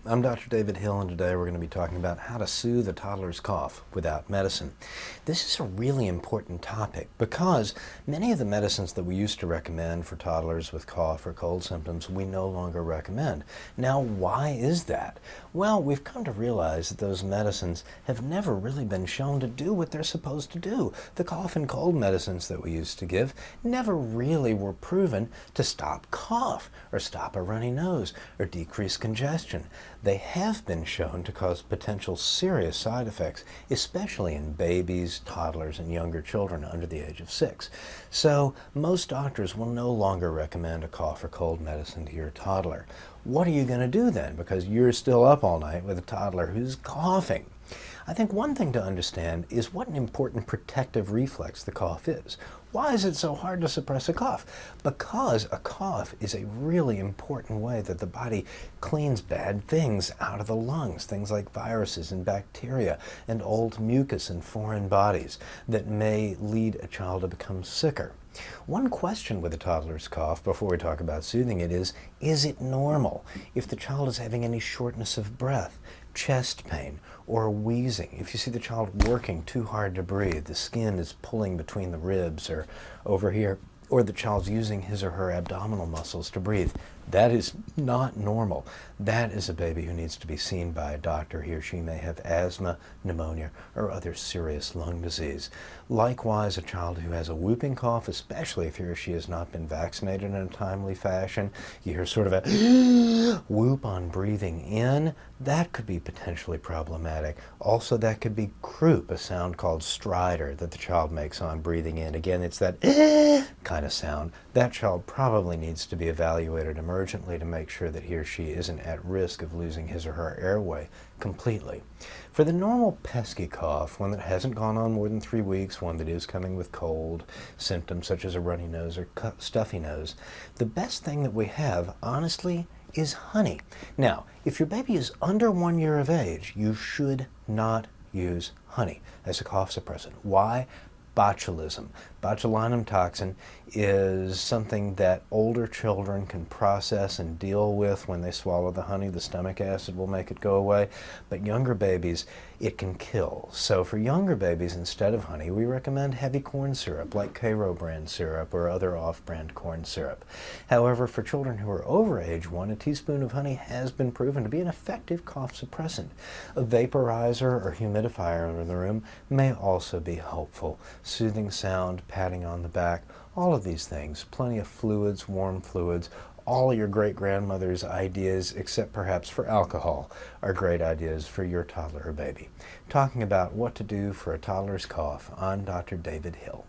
I'm Dr. David Hill, and today we're going to be talking about how to soothe a toddler's cough without medicine. This is a really important topic because many of the medicines that we used to recommend for toddlers with cough or cold symptoms we no longer recommend. Now, why is that? Well, we've come to realize that those medicines have never really been shown to do what they're supposed to do. The cough and cold medicines that we used to give never really were proven to stop cough or stop a runny nose or decrease congestion. They have been shown to cause potential serious side effects, especially in babies, toddlers, and younger children under the age of 6. So most doctors will no longer recommend a cough or cold medicine to your toddler. What are you going to do then? Because you're still up all night with a toddler who's coughing. I think one thing to understand is what an important protective reflex the cough is. Why is it so hard to suppress a cough? Because a cough is a really important way that the body cleans bad things out of the lungs, things like viruses and bacteria and old mucus in foreign bodies that may lead a child to become sicker. One question with a toddler's cough before we talk about soothing it is it normal? If the child is having any shortness of breath, chest pain, or wheezing, if you see the child working too hard to breathe, the skin is pulling between the ribs or over here, or the child's using his or her abdominal muscles to breathe, that is not normal. That is a baby who needs to be seen by a doctor. He or she may have asthma, pneumonia, or other serious lung disease. Likewise, a child who has a whooping cough, especially if he or she has not been vaccinated in a timely fashion, you hear sort of a whoop on breathing in, that could be potentially problematic. Also, that could be croup, a sound called stridor that the child makes on breathing in. Again, it's that kind of sound. That child probably needs to be evaluated emergently to make sure that he or she isn't at risk of losing his or her airway completely. For the normal pesky cough, one that hasn't gone on more than 3 weeks, one that is coming with cold symptoms such as a runny nose or stuffy nose, the best thing that we have, honestly, is honey. Now, if your baby is under 1 year of age, you should not use honey as a cough suppressant. Why? Botulism. Botulinum toxin is something that older children can process and deal with when they swallow the honey. The stomach acid will make it go away, but younger babies, it can kill. So for younger babies, instead of honey, we recommend heavy corn syrup, like Cairo brand syrup or other off-brand corn syrup. However, for children who are over age 1, a teaspoon of honey has been proven to be an effective cough suppressant. A vaporizer or humidifier in the room may also be helpful. Soothing sound, patting on the back, all of these things, plenty of fluids, warm fluids, all your great-grandmother's ideas, except perhaps for alcohol, are great ideas for your toddler or baby. Talking about what to do for a toddler's cough, I'm Dr. David Hill.